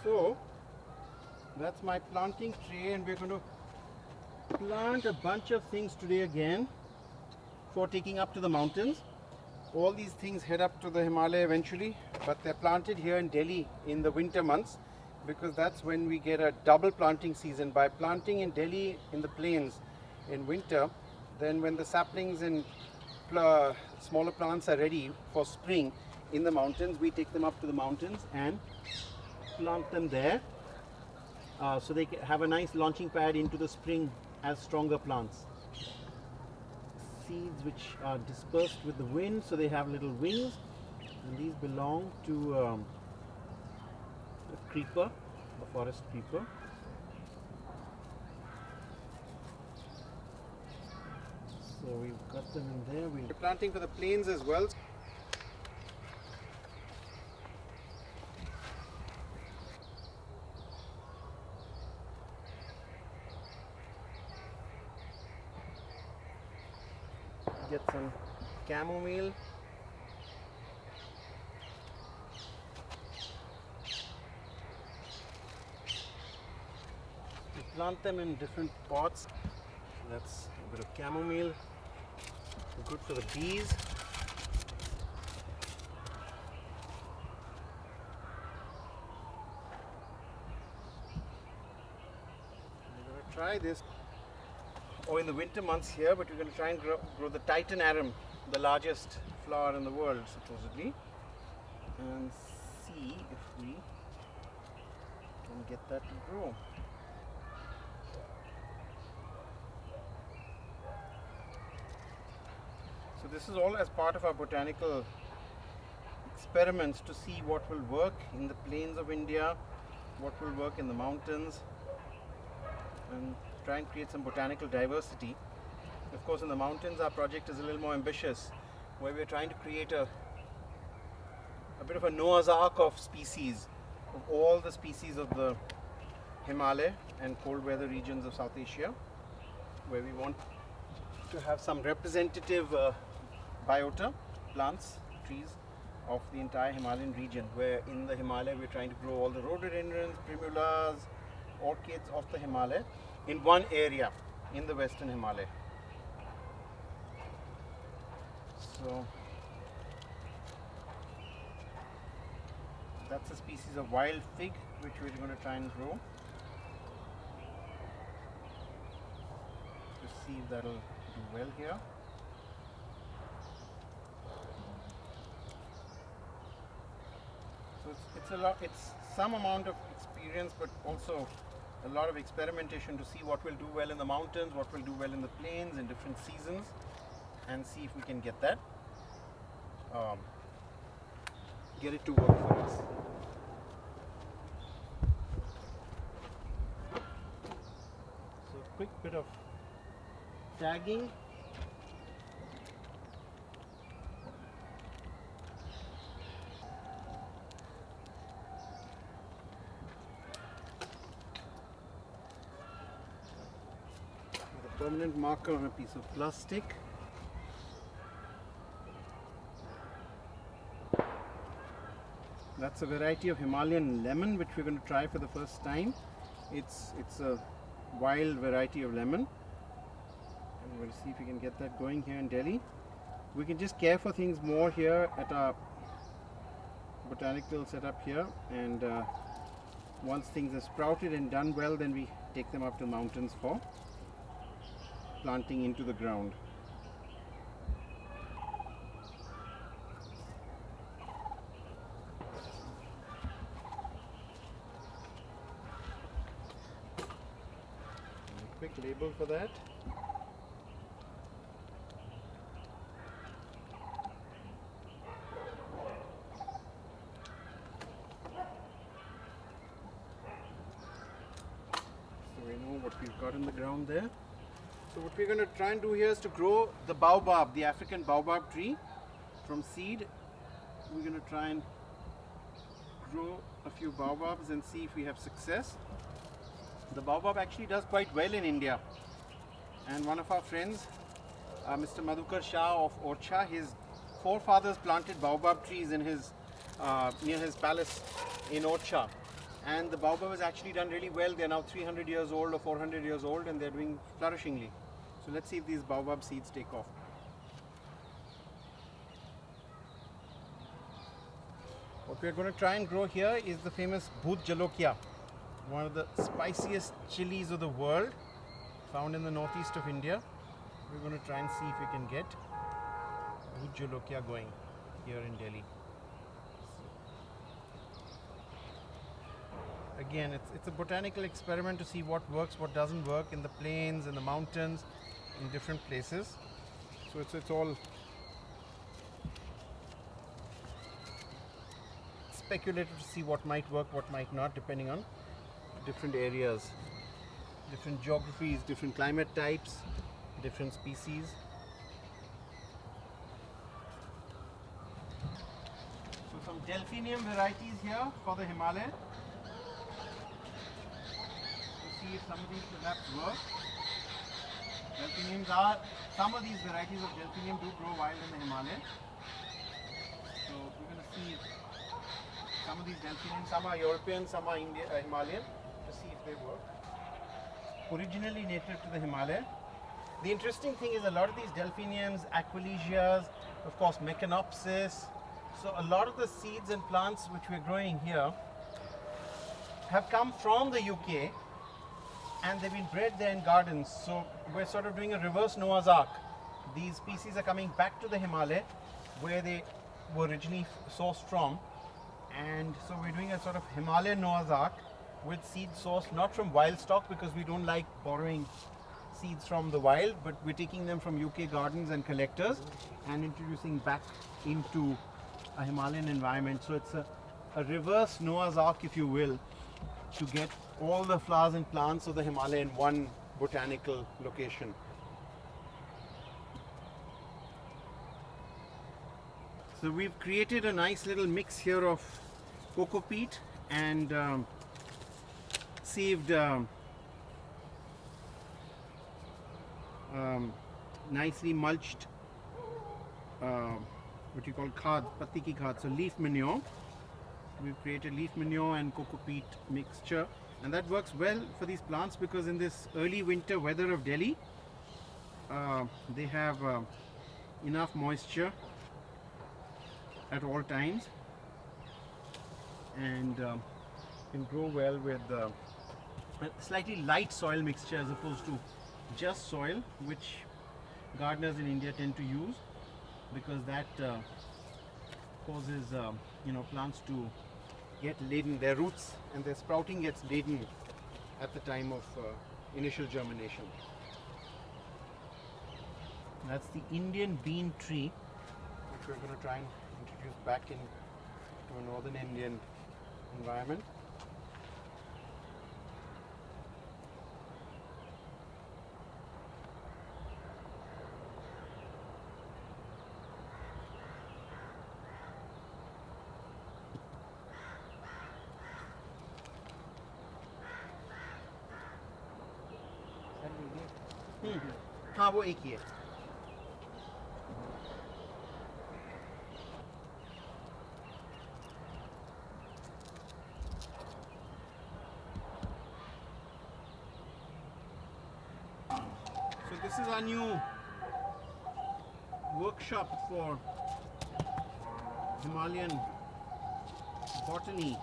So that's my planting tray, and we're going to plant a bunch of things today again for taking up to the mountains. All these things head up to the Himalaya eventually, but they're planted here in Delhi in the winter months because that's when we get a double planting season. By planting in Delhi in the plains in winter, then when the saplings and smaller plants are ready for spring in the mountains, we take them up to the mountains and plant them there, so they have a nice launching pad into the spring as stronger plants. Seeds which are dispersed with the wind, so they have little wings, and these belong to a creeper, a forest creeper. So we've got them in there. We're planting for the plains as well. Get some chamomile. We plant them in different pots. That's a bit of chamomile. Good for the bees. I'm going to try this. In the winter months here, but we're going to try and grow the Titan arum, the largest flower in the world supposedly, and see if we can get that to grow. So this is all as part of our botanical experiments to see what will work in the plains of India, what will work in the mountains, and try and create some botanical diversity. Of course, in the mountains our project is a little more ambitious, where we're trying to create a bit of a Noah's Ark of species, of all the species of the Himalaya and cold weather regions of South Asia, where we want to have some representative biota, plants, trees of the entire Himalayan region, where in the Himalaya we're trying to grow all the rhododendrons, primulas, orchids of the Himalaya in one area in the western Himalaya. So that's a species of wild fig which we're going to try and grow to see if that'll do well here. So it's some amount of experience, but also a lot of experimentation to see what will do well in the mountains, what will do well in the plains in different seasons, and see if we can get that, get it to work for us. So a quick bit of tagging. Permanent marker on a piece of plastic. That's a variety of Himalayan lemon which we're going to try for the first time. It's a wild variety of lemon, and we'll see if we can get that going here in Delhi. We can just care for things more here at our botanical setup here, and once things are sprouted and done well, then we take them up to the mountains for planting into the ground. A quick label for that. So we know what we've got in the ground there. So what we're going to try and do here is to grow the baobab, the African baobab tree, from seed. We're going to try and grow a few baobabs and see if we have success. The baobab actually does quite well in India, and one of our friends, Mr. Madhukar Shah of Orcha, his forefathers planted baobab trees in his near his palace in Orcha, And the baobab has actually done really well. They're now 300 years old or 400 years old, and they're doing flourishingly. So let's see if these baobab seeds take off. What we're going to try and grow here is the famous Bhut Jalokia, one of the spiciest chilies of the world, found in the northeast of India. We're going to try and see if we can get Bhut Jalokia going here in Delhi. Again, it's a botanical experiment to see what works, what doesn't work in the plains, in the mountains, in different places. So it's all speculative to see what might work, what might not, depending on different areas, different geographies, different climate types, different species. So some delphinium varieties here for the Himalaya. See if some of these perhaps work. Delphiniums are, some of these varieties of delphinium do grow wild in the Himalaya. So we're going to see if some of these delphiniums, some are European, some are Himalayan, to see if they work. Originally native to the Himalaya. The interesting thing is a lot of these delphiniums, aquilesias, of course Mecanopsis. So a lot of the seeds and plants which we're growing here have come from the UK, and they've been bred there in gardens. So we're sort of doing a reverse Noah's Ark. These species are coming back to the Himalaya where they were originally sourced from, and so we're doing a sort of Himalayan Noah's Ark with seed sourced not from wild stock, because we don't like borrowing seeds from the wild, but we're taking them from UK gardens and collectors and introducing back into a Himalayan environment. So it's a reverse Noah's Ark, if you will, to get all the flowers and plants of the Himalaya in one botanical location. So we've created a nice little mix here of coco peat and saved nicely mulched what you call khad, patti ki khad, so leaf manure. We've created leaf manure and coco peat mixture, and that works well for these plants because in this early winter weather of Delhi, they have enough moisture at all times, and can grow well with a slightly light soil mixture as opposed to just soil, which gardeners in India tend to use, because that causes plants to get laden, their roots and their sprouting gets laden at the time of initial germination. That's the Indian bean tree, which we're going to try and introduce back into a northern Indian environment. हाँ वो एक ही है. So this is our new workshop for Himalayan Botany